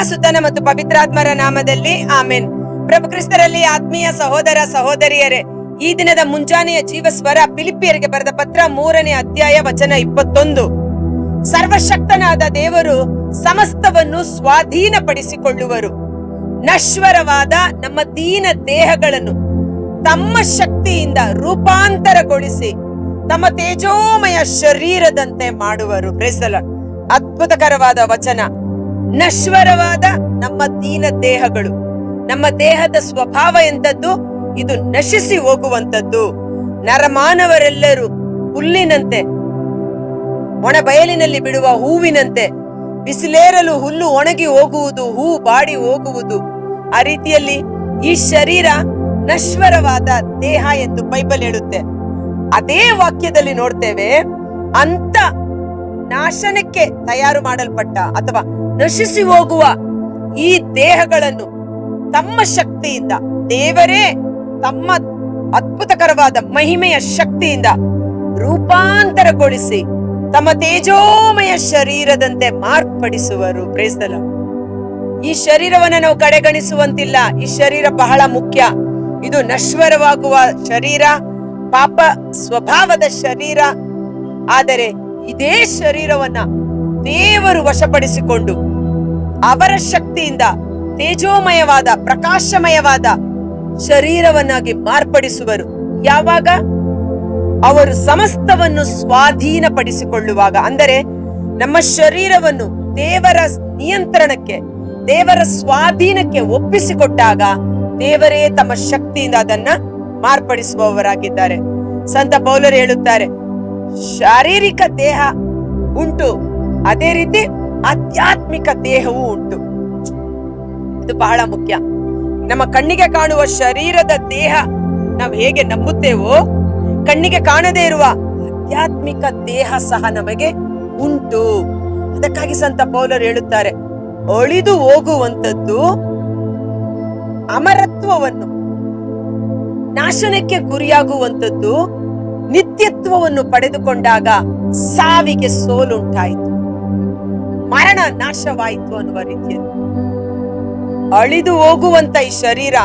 ಸುತನ ಮತ್ತು ಪವಿತ್ರಾತ್ಮರ ನಾಮದಲ್ಲಿ ಆಮೆನ್. ಪ್ರಭು ಕ್ರಿಸ್ತರಲ್ಲಿ ಆತ್ಮೀಯ ಸಹೋದರ ಸಹೋದರಿಯರೇ, ಈ ದಿನದ ಮುಂಜಾನೆಯ ಜೀವಸ್ವರ ಫಿಲಿಪ್ಪಿಯರಿಗೆ ಬರೆದ ಪತ್ರ 3ನೇ ಅಧ್ಯಾಯ ವಚನ 21. ಸರ್ವಶಕ್ತನಾದ ದೇವರು ಸಮಸ್ತವನ್ನು ಸ್ವಾಧೀನಪಡಿಸಿಕೊಳ್ಳುವರು. ನಶ್ವರವಾದ ನಮ್ಮ ದೀನ ದೇಹಗಳನ್ನು ತಮ್ಮ ಶಕ್ತಿಯಿಂದ ರೂಪಾಂತರಗೊಳಿಸಿ ತಮ್ಮ ತೇಜೋಮಯ ಶರೀರದಂತೆ ಮಾಡುವರು. Praise the lord. ಅದ್ಭುತಕರವಾದ ವಚನ. ನಶ್ವರವಾದ ನಮ್ಮ ದೀನ ದೇಹಗಳು, ನಮ್ಮ ದೇಹದ ಸ್ವಭಾವ ಎಂತದ್ದು? ಇದು ನಶಿಸಿ ಹೋಗುವಂತದ್ದು. ನರಮಾನವರೆಲ್ಲರೂ ಹುಲ್ಲಿನಂತೆ, ಒಣ ಬಯಲಿನಲ್ಲಿ ಬಿಡುವ ಹೂವಿನಂತೆ, ಬಿಸಿಲೇರಲು ಹುಲ್ಲು ಒಣಗಿ ಹೋಗುವುದು, ಹೂ ಬಾಡಿ ಹೋಗುವುದು. ಆ ರೀತಿಯಲ್ಲಿ ಈ ಶರೀರ ನಶ್ವರವಾದ ದೇಹ ಎಂದು ಬೈಬಲ್ ಹೇಳುತ್ತೆ. ಅದೇ ವಾಕ್ಯದಲ್ಲಿ ನೋಡ್ತೇವೆ, ಅಂತ ನಾಶನಕ್ಕೆ ತಯಾರು ಮಾಡಲ್ಪಟ್ಟ ಅಥವಾ ನಶಿಸಿ ಹೋಗುವ ಈ ದೇಹಗಳನ್ನು ತಮ್ಮ ಶಕ್ತಿಯಿಂದ, ದೇವರೇ ತಮ್ಮ ಅದ್ಭುತಕರವಾದ ಮಹಿಮೆಯ ಶಕ್ತಿಯಿಂದ ರೂಪಾಂತರಗೊಳಿಸಿ ತಮ್ಮ ತೇಜೋಮಯ ಶರೀರದಂತೆ ಮಾರ್ಪಡಿಸುವರು. Praise the Lord. ಈ ಶರೀರವನ್ನು ನಾವು ಕಡೆಗಣಿಸುವಂತಿಲ್ಲ. ಈ ಶರೀರ ಬಹಳ ಮುಖ್ಯ. ಇದು ನಶ್ವರವಾಗುವ ಶರೀರ, ಪಾಪ ಸ್ವಭಾವದ ಶರೀರ. ಆದರೆ ಇದೇ ಶರೀರವನ್ನ ದೇವರು ವಶಪಡಿಸಿಕೊಂಡು ಅವರ ಶಕ್ತಿಯಿಂದ ತೇಜೋಮಯವಾದ, ಪ್ರಕಾಶಮಯವಾದ ಶರೀರವನ್ನಾಗಿ ಮಾರ್ಪಡಿಸುವರು. ಯಾವಾಗ? ಅವರು ಸಮಸ್ತವನ್ನು ಸ್ವಾಧೀನಪಡಿಸಿಕೊಳ್ಳುವಾಗ. ಅಂದರೆ ನಮ್ಮ ಶರೀರವನ್ನು ದೇವರ ನಿಯಂತ್ರಣಕ್ಕೆ, ದೇವರ ಸ್ವಾಧೀನಕ್ಕೆ ಒಪ್ಪಿಸಿಕೊಟ್ಟಾಗ ದೇವರೇ ತಮ್ಮ ಶಕ್ತಿಯಿಂದ ಅದನ್ನ ಮಾರ್ಪಡಿಸುವವರಾಗಿದ್ದಾರೆ. ಸಂತ ಪೌಲರು ಹೇಳುತ್ತಾರೆ, ಶಾರೀರಿಕ ದೇಹ ಉಂಟು, ಅದೇ ರೀತಿ ಆಧ್ಯಾತ್ಮಿಕ ದೇಹವೂ ಉಂಟು. ಇದು ಬಹಳ ಮುಖ್ಯ. ನಮ್ಮ ಕಣ್ಣಿಗೆ ಕಾಣುವ ಶರೀರದ ದೇಹ ನಾವು ಹೇಗೆ ನಂಬುತ್ತೇವೋ, ಕಣ್ಣಿಗೆ ಕಾಣದೇ ಇರುವ ಆಧ್ಯಾತ್ಮಿಕ ದೇಹ ಸಹ ನಮಗೆ ಉಂಟು. ಅದಕ್ಕಾಗಿ ಸಂತ ಪೌಲರು ಹೇಳುತ್ತಾರೆ, ಅಳಿದು ಹೋಗುವಂತದ್ದು ಅಮರತ್ವವನ್ನು, ನಾಶನಕ್ಕೆ ಗುರಿಯಾಗುವಂತದ್ದು ನಿತ್ಯತ್ವವನ್ನು ಪಡೆದುಕೊಂಡಾಗ ಸಾವಿಗೆ ಸೋಲುಂಟಾಯಿತು, ಮರಣ ನಾಶವಾಯಿತು ಅನ್ನುವ ರೀತಿಯಲ್ಲಿ ಅಳಿದು ಹೋಗುವಂತ ಈ ಶರೀರ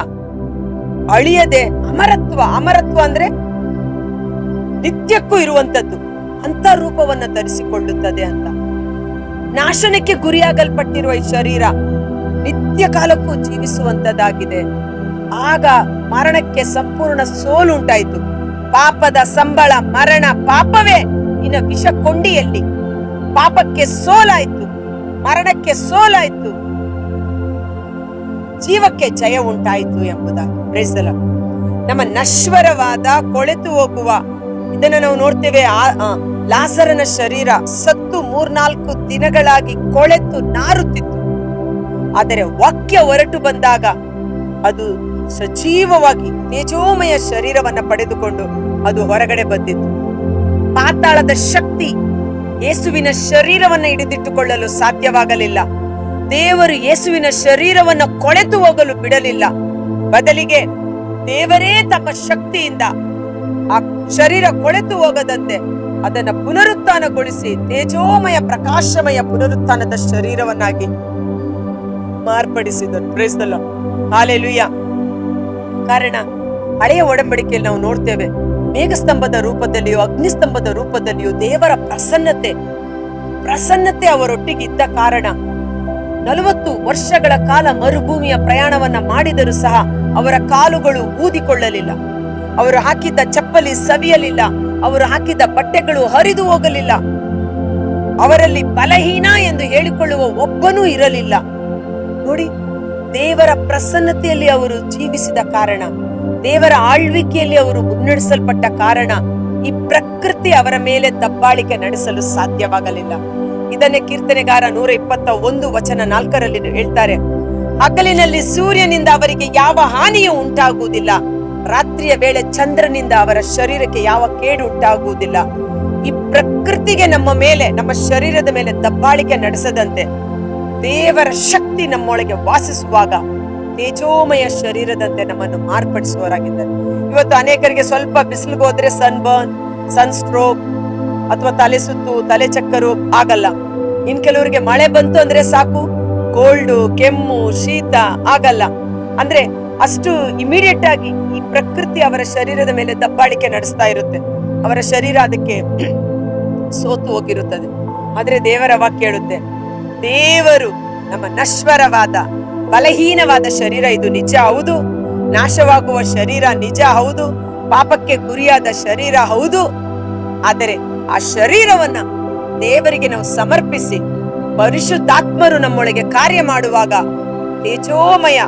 ಅಳಿಯದೆ ಅಮರತ್ವ, ಅಮರತ್ವ ಅಂದ್ರೆ ನಿತ್ಯಕ್ಕೂ ಇರುವಂತದ್ದು, ಅಂತ ರೂಪವನ್ನು ಧರಿಸಿಕೊಳ್ಳುತ್ತದೆ ಅಂತ. ನಾಶನಕ್ಕೆ ಗುರಿಯಾಗಲ್ಪಟ್ಟಿರುವ ಈ ಶರೀರ ನಿತ್ಯ ಕಾಲಕ್ಕೂ ಜೀವಿಸುವಂತದ್ದಾಗಿದೆ. ಆಗ ಮರಣಕ್ಕೆ ಸಂಪೂರ್ಣ ಸೋಲುಂಟಾಯಿತು. ಪಾಪದ ಸಂಬಳ ಮರಣ, ಪಾಪವೇ ಇನ್ನು ವಿಷಕೊಂಡಿಯಲ್ಲಿ. ಪಾಪಕ್ಕೆ ಸೋಲಾಯ್ತು, ಮರಣಕ್ಕೆ ಸೋಲಾಯ್ತು, ಜೀವಕ್ಕೆ ಜಯ ಉಂಟಾಯಿತು ಎಂಬುದಾಗಿ. Praise the Lord. ನಮ್ಮ ನಶ್ವರವಾದ, ಕೊಳೆತು ಹೋಗುವ, ಇದನ್ನ ನಾವು ನೋಡ್ತೇವೆ. ಲಾಸರನ ಶರೀರ ಸತ್ತು 3-4 ದಿನಗಳಾಗಿ ಕೊಳೆತು ನಾರುತ್ತಿತ್ತು. ಆದರೆ ವಾಕ್ಯ ಹೊರಟು ಬಂದಾಗ ಅದು ಸಜೀವವಾಗಿ ತೇಜೋಮಯ ಶರೀರವನ್ನ ಪಡೆದುಕೊಂಡು ಅದು ಹೊರಗಡೆ ಬಂದಿತ್ತು. ಪಾತಾಳದ ಶಕ್ತಿ ಯೇಸುವಿನ ಶರೀರವನ್ನ ಹಿಡಿದಿಟ್ಟುಕೊಳ್ಳಲು ಸಾಧ್ಯವಾಗಲಿಲ್ಲ. ದೇವರು ಯೇಸುವಿನ ಶರೀರವನ್ನ ಕೊಳೆತು ಹೋಗಲು ಬಿಡಲಿಲ್ಲ. ಬದಲಿಗೆ ದೇವರೇ ತಮ್ಮ ಶಕ್ತಿಯಿಂದ ಆ ಶರೀರ ಕೊಳೆತು ಹೋಗದಂತೆ ಅದನ್ನ ಪುನರುತ್ಥಾನಗೊಳಿಸಿ ತೇಜೋಮಯ, ಪ್ರಕಾಶಮಯ ಪುನರುತ್ಥಾನದ ಶರೀರವನ್ನಾಗಿ ಮಾರ್ಪಡಿಸಿದರು. Praise the Lord. ಹಲ್ಲೆಲೂಯಾ. ಕಾರಣ ಹಳೆಯ ಒಡಂಬಡಿಕೆಯಲ್ಲಿ ನಾವು ನೋಡ್ತೇವೆ, ಮೇಘಸ್ತಂಭದ ರೂಪದಲ್ಲಿಯೂ ಅಗ್ನಿಸ್ತಂಭದ ರೂಪದಲ್ಲಿಯೂ ದೇವರ ಪ್ರಸನ್ನತೆ ಅವರೊಟ್ಟಿಗಿದ್ದ ಕಾರಣ 40 ವರ್ಷಗಳ ಕಾಲ ಮರುಭೂಮಿಯ ಪ್ರಯಾಣವನ್ನ ಮಾಡಿದರೂ ಸಹ ಅವರ ಕಾಲುಗಳು ಊದಿಕೊಳ್ಳಲಿಲ್ಲ, ಅವರು ಹಾಕಿದ್ದ ಚಪ್ಪಲಿ ಸವಿಯಲಿಲ್ಲ, ಅವರು ಹಾಕಿದ್ದ ಬಟ್ಟೆಗಳು ಹರಿದು ಹೋಗಲಿಲ್ಲ. ಅವರಲ್ಲಿ ಬಲಹೀನ ಎಂದು ಹೇಳಿಕೊಳ್ಳುವ ಒಬ್ಬನೂ ಇರಲಿಲ್ಲ. ನೋಡಿ, ದೇವರ ಪ್ರಸನ್ನತೆಯಲ್ಲಿ ಅವರು ಜೀವಿಸಿದ ಕಾರಣ, ದೇವರ ಆಳ್ವಿಕೆಯಲ್ಲಿ ಅವರು ಮುನ್ನಡೆಸಲ್ಪಟ್ಟ ಕಾರಣ ಈ ಪ್ರಕೃತಿ ಅವರ ಮೇಲೆ ದಬ್ಬಾಳಿಕೆ ನಡೆಸಲು ಸಾಧ್ಯವಾಗಲಿಲ್ಲ. ಇದನ್ನೇ ಕೀರ್ತನೆಗಾರ 121 ವಚನ 4ರಲ್ಲಿ ಹೇಳ್ತಾರೆ, ಹಗಲಿನಲ್ಲಿ ಸೂರ್ಯನಿಂದ ಅವರಿಗೆ ಯಾವ ಹಾನಿಯೂ ಉಂಟಾಗುವುದಿಲ್ಲ, ರಾತ್ರಿಯ ವೇಳೆ ಚಂದ್ರನಿಂದ ಅವರ ಶರೀರಕ್ಕೆ ಯಾವ ಕೇಡು ಉಂಟಾಗುವುದಿಲ್ಲ. ಈ ಪ್ರಕೃತಿಗೆ ನಮ್ಮ ಮೇಲೆ, ನಮ್ಮ ಶರೀರದ ಮೇಲೆ ದಬ್ಬಾಳಿಕೆ ನಡೆಸದಂತೆ ದೇವರ ಶಕ್ತಿ ನಮ್ಮೊಳಗೆ ವಾಸಿಸುವಾಗ ತೇಜೋಮಯ ಶರೀರದಂತೆ ನಮ್ಮನ್ನು ಮಾರ್ಪಡಿಸುವವರಾಗಿದ್ದಾರೆ. ಇವತ್ತು ಅನೇಕರಿಗೆ ಸ್ವಲ್ಪ ಬಿಸಿಲಿಗೆ ಹೋದ್ರೆ ಸನ್ಬರ್ನ್, ಸನ್ ಸ್ಟ್ರೋಕ್ ಅಥವಾ ತಲೆ ಸುತ್ತು, ತಲೆ ಚಕ್ಕರು ಆಗಲ್ಲ. ಇನ್ ಕೆಲವರಿಗೆ ಮಳೆ ಬಂತು ಅಂದ್ರೆ ಸಾಕು ಕೋಲ್ಡು, ಕೆಮ್ಮು, ಶೀತ ಆಗಲ್ಲ. ಅಂದ್ರೆ ಅಷ್ಟು ಇಮಿಡಿಯೇಟ್ ಆಗಿ ಈ ಪ್ರಕೃತಿ ಅವರ ಶರೀರದ ಮೇಲೆ ದಬ್ಬಾಳಿಕೆ ನಡೆಸ್ತಾ ಇರುತ್ತೆ. ಅವರ ಶರೀರ ಅದಕ್ಕೆ ಸೋತು ಹೋಗಿರುತ್ತದೆ. ಆದ್ರೆ ದೇವರ ವಾಕ್ಯ ಹೇಳುತ್ತೆ, ದೇವರು ನಮ್ಮ ನಶ್ವರವಾದ ಬಲಹೀನವಾದ ಶರೀರ ಇದು ನಿಜ ಹೌದು, ನಾಶವಾಗುವ ಶರೀರ ನಿಜ ಹೌದು, ಪಾಪಕ್ಕೆ ಗುರಿಯಾದ ಶರೀರ ಹೌದು. ಆದರೆ ಆ ಶರೀರವನ್ನ ದೇವರಿಗೆ ನಾವು ಸಮರ್ಪಿಸಿ ಪರಿಶುದ್ಧಾತ್ಮರು ನಮ್ಮೊಳಗೆ ಕಾರ್ಯ ಮಾಡುವಾಗ ತೇಜೋಮಯ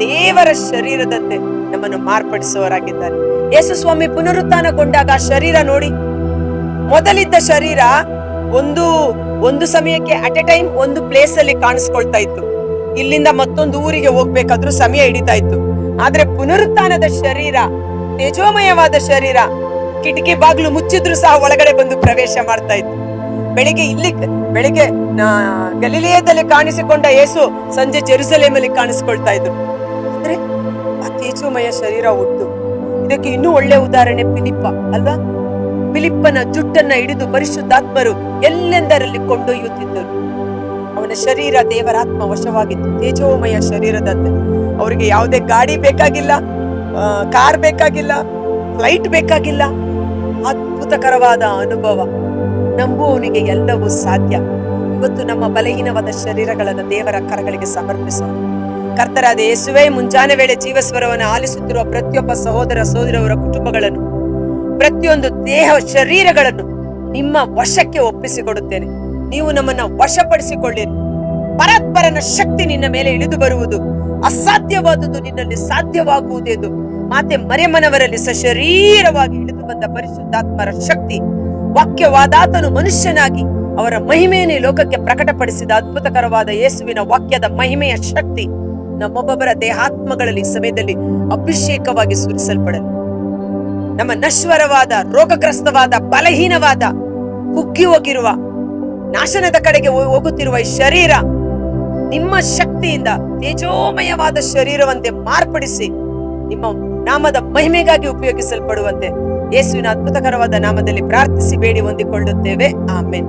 ದೇವರ ಶರೀರದಂತೆ ನಮ್ಮನ್ನು ಮಾರ್ಪಡಿಸುವವರಾಗಿದ್ದಾರೆ. ಯೇಸು ಸ್ವಾಮಿ ಪುನರುತ್ಥಾನಗೊಂಡಾಗ ಆ ಶರೀರ ನೋಡಿ, ಮೊದಲಿದ್ದ ಶರೀರ ಒಂದು ಸಮಯಕ್ಕೆ ಅಟ್ ಎ ಟೈಮ್ ಒಂದು ಪ್ಲೇಸ್ ಅಲ್ಲಿ ಕಾಣಿಸ್ಕೊಳ್ತಾ ಇತ್ತು. ಇಲ್ಲಿಂದ ಮತ್ತೊಂದು ಊರಿಗೆ ಹೋಗ್ಬೇಕಾದ್ರೂ ಸಮಯ ಹಿಡಿತಾ ಇತ್ತು. ಆದ್ರೆ ಪುನರುತ್ಥಾನದ ಶರೀರ, ತೇಜೋಮಯವಾದ ಶರೀರ, ಕಿಟಕಿ ಬಾಗ್ಲು ಮುಚ್ಚಿದ್ರು ಸಹ ಒಳಗಡೆ ಬಂದು ಪ್ರವೇಶ ಮಾಡ್ತಾ ಇತ್ತು. ಬೆಳಿಗ್ಗೆ ಗಲಿಲಿಯದಲ್ಲಿ ಕಾಣಿಸಿಕೊಂಡ ಯೇಸು ಸಂಜೆ ಜೆರುಸಲೇಮಲ್ಲಿ ಕಾಣಿಸ್ಕೊಳ್ತಾ ಇದ್ರು. ಅಂದ್ರೆ ಆ ತೇಜೋಮಯ ಶರೀರ ಉಂಟು. ಇದಕ್ಕೆ ಇನ್ನೂ ಒಳ್ಳೆ ಉದಾಹರಣೆ ಫಿಲಿಪ್ಪ ಅಲ್ವಾ? ಫಿಲಿಪ್ಪನ ಜುಟ್ಟನ್ನ ಹಿಡಿದು ಪರಿಶುದ್ಧಾತ್ಮರು ಎಲ್ಲೆಂದರಲ್ಲಿ ಕೊಂಡೊಯ್ಯುತ್ತಿದ್ದರು. ಅವನ ಶರೀರ ದೇವರಾತ್ಮ ವಶವಾಗಿತ್ತು, ತೇಜೋಮಯ ಶರೀರದಂತೆ. ಅವರಿಗೆ ಯಾವುದೇ ಗಾಡಿ ಬೇಕಾಗಿಲ್ಲ, ಕಾರ್ ಬೇಕಾಗಿಲ್ಲ, ಫ್ಲೈಟ್ ಬೇಕಾಗಿಲ್ಲ. ಅದ್ಭುತಕರವಾದ ಅನುಭವ. ನಂಬುವವನಿಗೆ ಎಲ್ಲವೂ ಸಾಧ್ಯ. ಇವತ್ತು ನಮ್ಮ ಬಲಹೀನವಾದ ಶರೀರಗಳನ್ನು ದೇವರ ಕರಗಳಿಗೆ ಸಮರ್ಪಿಸೋಣ. ಕರ್ತರಾದ ಯೇಸುವೇ, ಮುಂಜಾನೆ ವೇಳೆ ಜೀವಸ್ವರವನ್ನು ಆಲಿಸುತ್ತಿರುವ ಪ್ರತಿಯೊಬ್ಬ ಸಹೋದರ ಸಹೋದರರ ಕುಟುಂಬಗಳನ್ನು, ಪ್ರತಿಯೊಂದು ದೇಹ ಶರೀರಗಳನ್ನು ನಿಮ್ಮ ವಶಕ್ಕೆ ಒಪ್ಪಿಸಿಕೊಡುತ್ತೇನೆ. ನೀವು ನಮ್ಮನ್ನ ವಶಪಡಿಸಿಕೊಳ್ಳಿರಿ. ಪರಾತ್ಪರನ ಶಕ್ತಿ ನಿನ್ನ ಮೇಲೆ ಇಳಿದು ಬರುವುದು, ಅಸಾಧ್ಯವಾದುದು ನಿನ್ನಲ್ಲಿ ಸಾಧ್ಯವಾಗುವುದೆಂದು ಮಾತೆ ಮರೆಮನವರಲ್ಲಿ ಸಶರೀರವಾಗಿ ಇಳಿದು ಬಂದ ಪರಿಶುದ್ಧಾತ್ಮರ ಶಕ್ತಿ, ವಾಕ್ಯವಾದಾತನು ಮನುಷ್ಯನಾಗಿ ಅವರ ಮಹಿಮೆಯನ್ನು ಲೋಕಕ್ಕೆ ಪ್ರಕಟಪಡಿಸಿದ ಅದ್ಭುತಕರವಾದ ಯೇಸುವಿನ ವಾಕ್ಯದ ಮಹಿಮೆಯ ಶಕ್ತಿ ನಮ್ಮೊಬ್ಬೊಬ್ಬರ ದೇಹಾತ್ಮಗಳಲ್ಲಿ ಸಮಯದಲ್ಲಿ ಅಭಿಷೇಕವಾಗಿ ಸುರಿಸಲ್ಪಡಲಿ. ನಮ್ಮ ನಶ್ವರವಾದ, ರೋಗಗ್ರಸ್ತವಾದ, ಬಲಹೀನವಾದ, ಕುಗ್ಗಿ ಹೋಗಿರುವ, ನಾಶನದ ಕಡೆಗೆ ಹೋಗುತ್ತಿರುವ ಈ ಶರೀರ ನಿಮ್ಮ ಶಕ್ತಿಯಿಂದ ತೇಜೋಮಯವಾದ ಶರೀರವಂತೆ ಮಾರ್ಪಡಿಸಿ ನಿಮ್ಮ ನಾಮದ ಮಹಿಮೆಗಾಗಿ ಉಪಯೋಗಿಸಲ್ಪಡುವಂತೆ ಯೇಸುವಿನ ಅದ್ಭುತಕರವಾದ ನಾಮದಲ್ಲಿ ಪ್ರಾರ್ಥಿಸಿ ಬೇಡಿ ಹೊಂದಿಕೊಳ್ಳುತ್ತೇವೆ. ಆಮೆನ್.